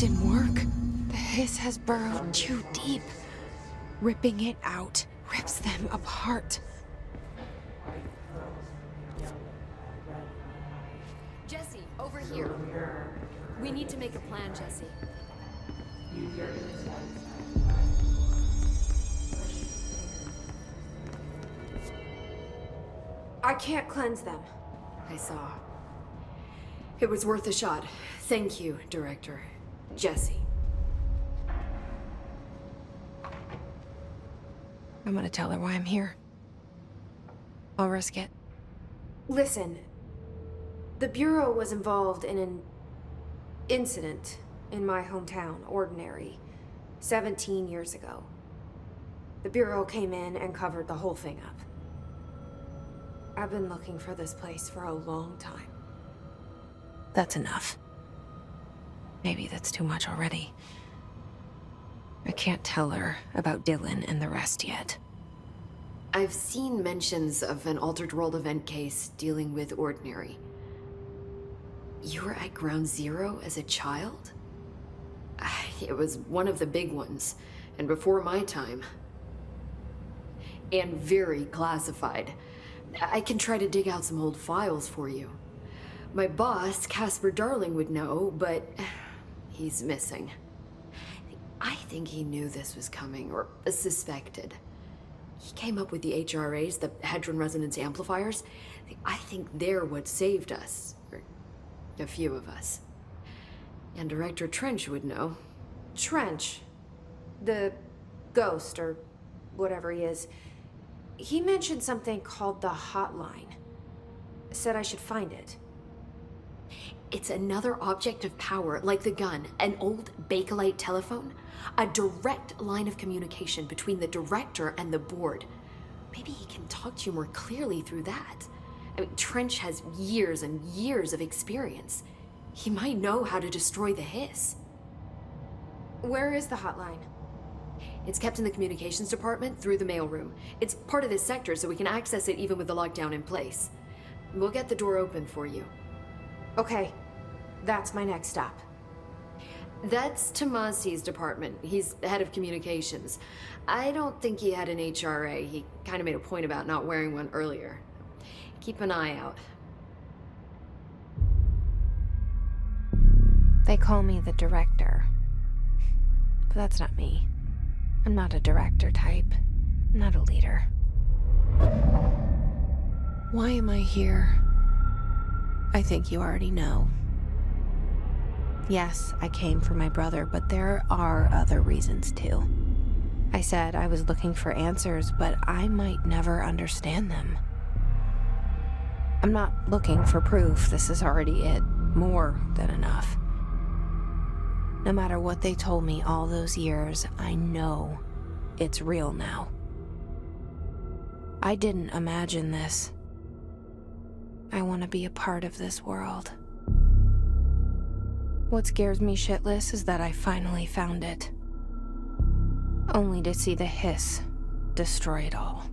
didn't work. The hiss has burrowed too deep. Ripping it out rips them apart. Jesse, over here. We need to make a plan, Jesse. I can't cleanse them. I saw. It was worth a shot. Thank you, Director. Jesse. I'm gonna tell her why I'm here. I'll risk it. Listen, the Bureau was involved in an incident in my hometown, Ordinary, 17 years ago. The Bureau came in and covered the whole thing up. I've been looking for this place for a long time. That's enough. Maybe that's too much already. I can't tell her about Dylan and the rest yet. I've seen mentions of an Altered World event case dealing with Ordinary. You were at Ground Zero as a child? It was one of the big ones, and before my time. And very classified. I can try to dig out some old files for you. My boss, Casper Darling, would know, but he's missing. I think he knew this was coming, or suspected. He came up with the HRAs, the Hadron Resonance Amplifiers. I think they're what saved us, or a few of us. And Director Trench would know. Trench, the ghost, or whatever he is, he mentioned something called the hotline. Said I should find it. It's another object of power, like the gun, an old Bakelite telephone, a direct line of communication between the director and the board. Maybe he can talk to you more clearly through that. I mean, Trench has years and years of experience. He might know how to destroy the hiss. Where is the hotline? It's kept in the communications department through the mailroom. It's part of this sector, so we can access it even with the lockdown in place. We'll get the door open for you. Okay, that's my next stop. That's Tomasi's department. He's head of communications. I don't think he had an HRA. He kind of made a point about not wearing one earlier. Keep an eye out. They call me the director. But that's not me. I'm not a director type. I'm not a leader. Why am I here? I think you already know. Yes, I came for my brother, but there are other reasons too. I said I was looking for answers, but I might never understand them. I'm not looking for proof. This is already it. More than enough. No matter what they told me all those years, I know it's real now. I didn't imagine this. I want to be a part of this world. What scares me shitless is that I finally found it. Only to see the hiss destroy it all.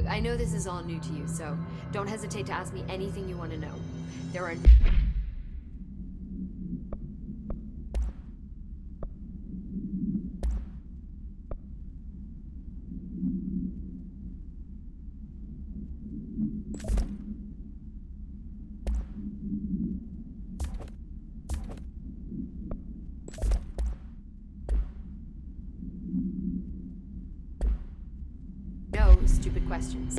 I know this is all new to you, so don't hesitate to ask me anything you want to know. There are... no stupid questions.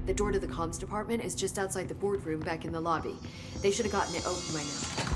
The door to the comms department is just outside the boardroom back in the lobby. They should have gotten it open by now.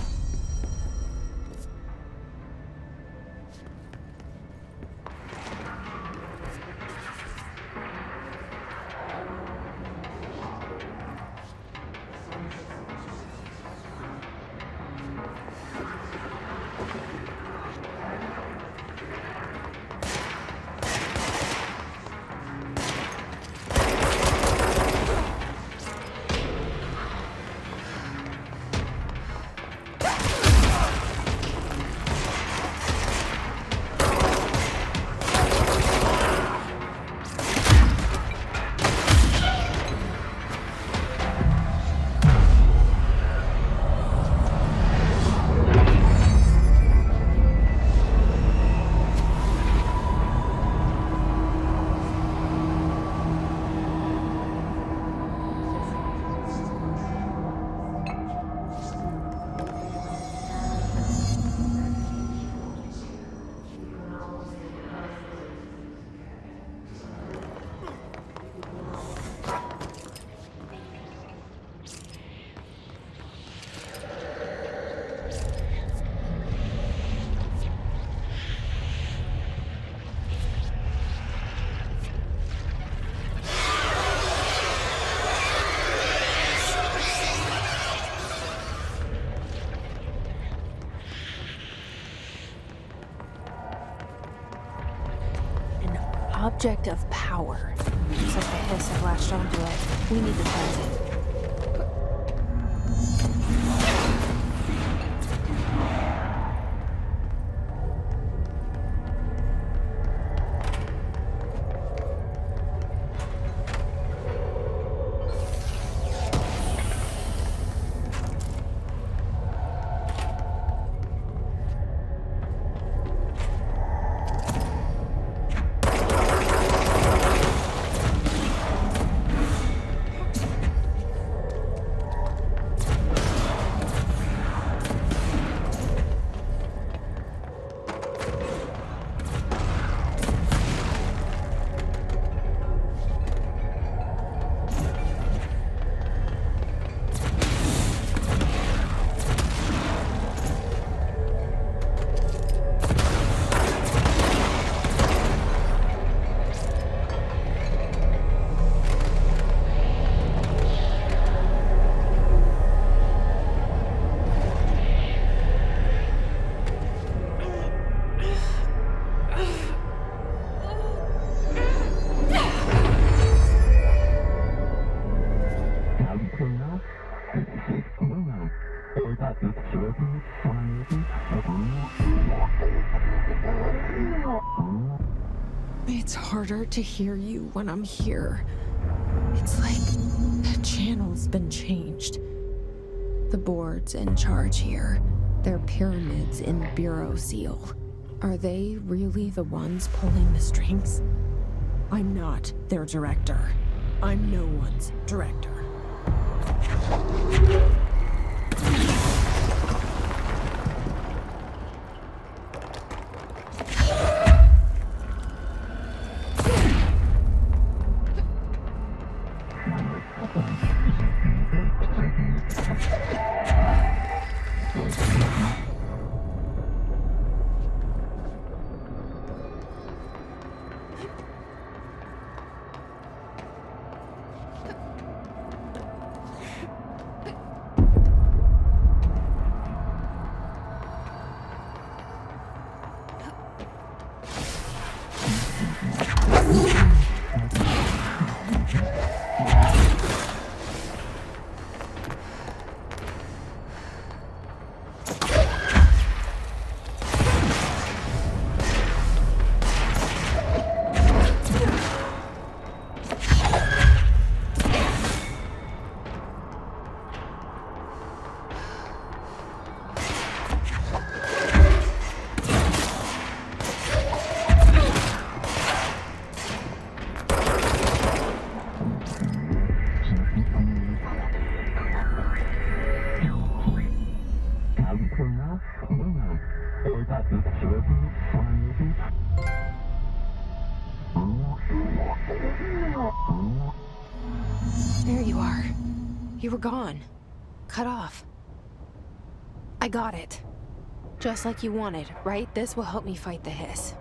object of power. Looks like the hiss have latched onto it. We need to cleanse it. It's harder to hear you when I'm here. It's like the channel's been changed. The board's in charge here. They're pyramids in the Bureau seal. Are they really the ones pulling the strings? I'm not their director. I'm no one's director. There you are. You were gone. Cut off. I got it. Just like you wanted, right? This will help me fight the hiss.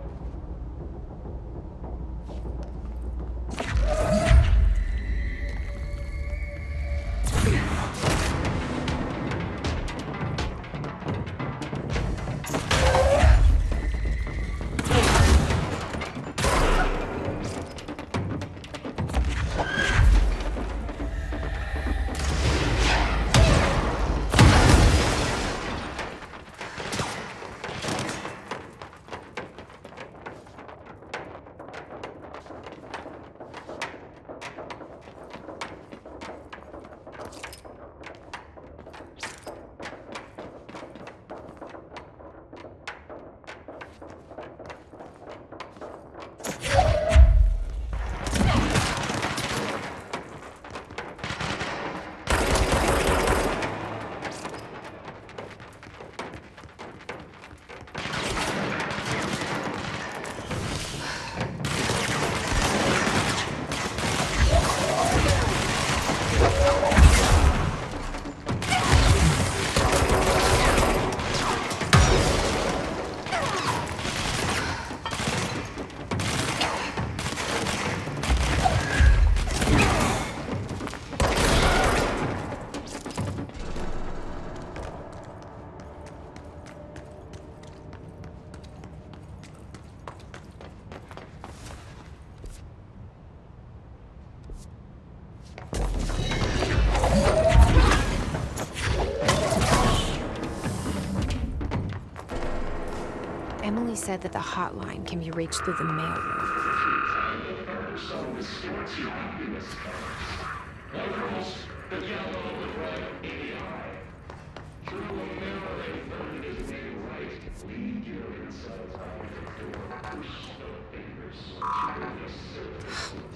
Emily said that the hotline can be reached through the mailroom.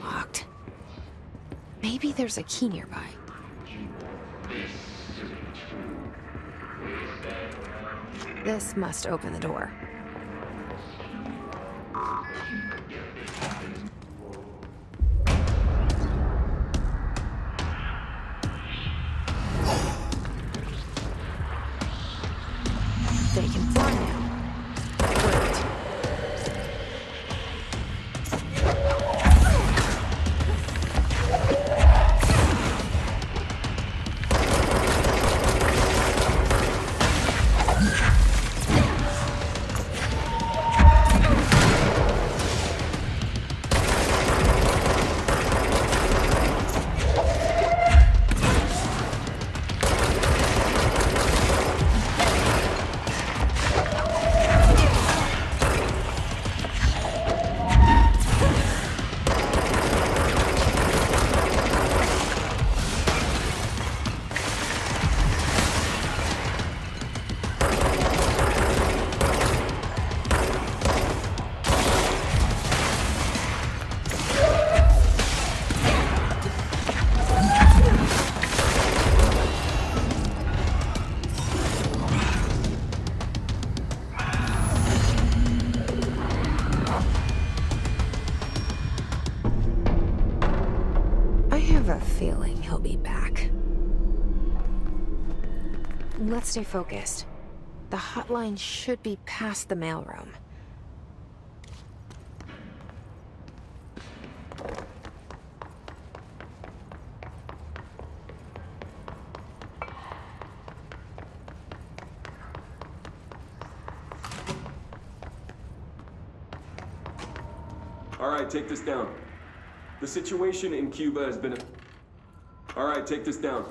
Locked. Maybe there's a key nearby. This must open the door. They can fly now. Great. Feeling he'll be back. Let's stay focused. The hotline should be past the mailroom. All right, take this down. The situation in Cuba has been... All right, take this down.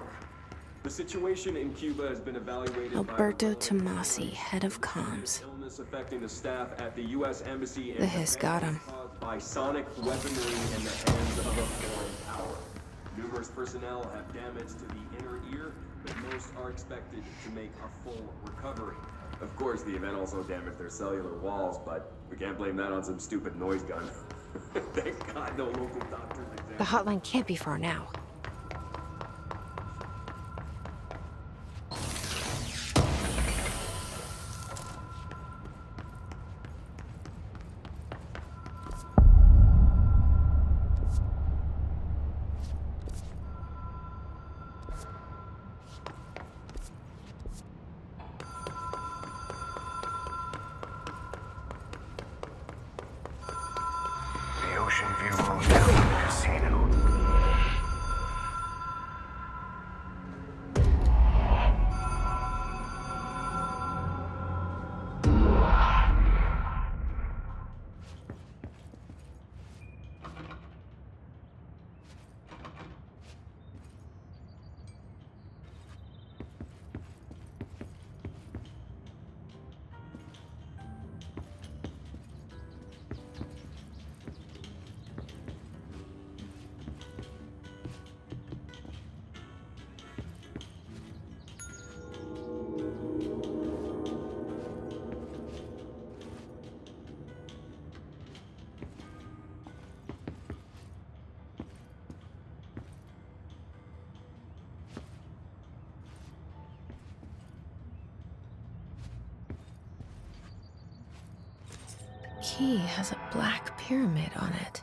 The situation in Cuba has been evaluated Alberto Tomasi, head of comms. Illness affecting the staff at the U.S. Embassy The hiss got him. caused by sonic weaponry in the hands of a foreign power. Numerous personnel have damage to the inner ear, but most are expected to make a full recovery. Of course, the event also damaged their cellular walls, but we can't blame that on some stupid noise gun. Thank God no local doctors examined. The hotline can't be far now. Ocean View Hotel and Casino. Key has a black pyramid on it.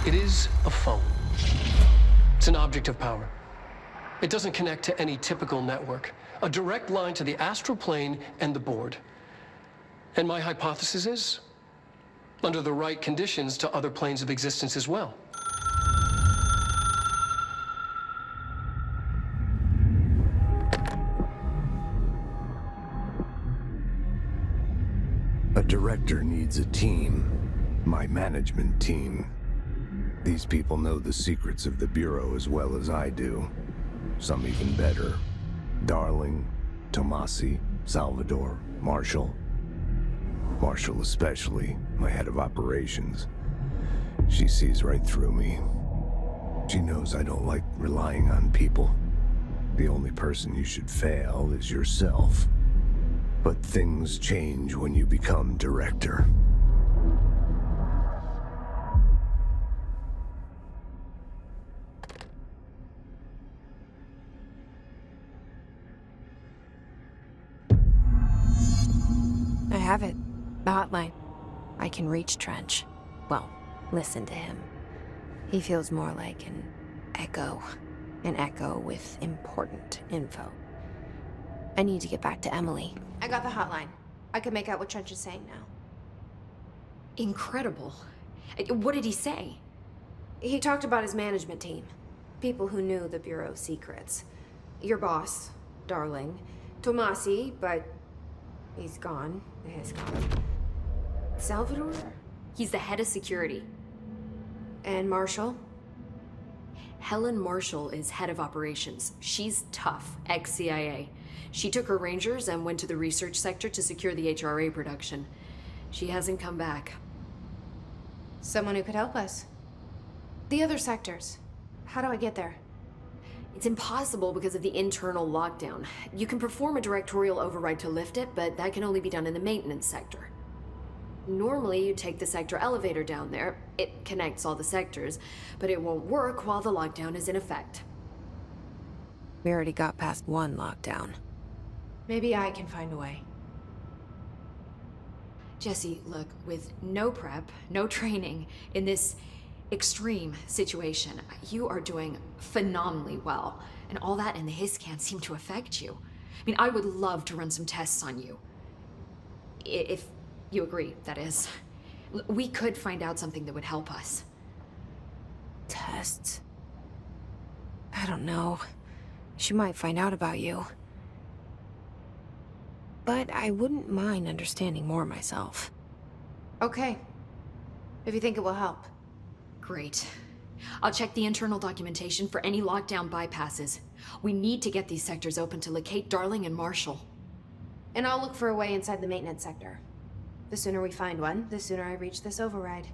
It is a phone. It's an object of power. It doesn't connect to any typical network. A direct line to the astral plane and the board. And my hypothesis is, under the right conditions, to other planes of existence as well. A director needs a team. My management team. These people know the secrets of the Bureau as well as I do. Some even better. Darling, Tomasi, Salvador, Marshall. Marshall especially, my head of operations. She sees right through me. She knows I don't like relying on people. The only person you should fail is yourself. But things change when you become director. I have it. The hotline. I can reach Trench. Well, listen to him. He feels more like an echo. An echo with important info. I need to get back to Emily. I got the hotline. I can make out what Trench is saying now. Incredible. What did he say? He talked about his management team. People who knew the Bureau's secrets. Your boss, Darling. Tomasi, but he's gone. He's gone. Salvador? He's the head of security. And Marshall? Helen Marshall is head of operations. She's tough, ex-CIA. She took her Rangers and went to the research sector to secure the HRA production. She hasn't come back. Someone who could help us. The other sectors. How do I get there? It's impossible because of the internal lockdown. You can perform a directorial override to lift it, but that can only be done in the maintenance sector. Normally, you take the sector elevator down there. It connects all the sectors, but it won't work while the lockdown is in effect. We already got past one lockdown. Maybe I can find a way. Jesse, look, with no prep, no training, in this extreme situation, you are doing phenomenally well. And all that and the hiss can't seem to affect you. I mean, I would love to run some tests on you. If you agree, that is. We could find out something that would help us. Tests? I don't know. She might find out about you. But I wouldn't mind understanding more myself. Okay. If you think it will help. Great. I'll check the internal documentation for any lockdown bypasses. We need to get these sectors open to locate Darling and Marshall. And I'll look for a way inside the maintenance sector. The sooner we find one, the sooner I reach this override.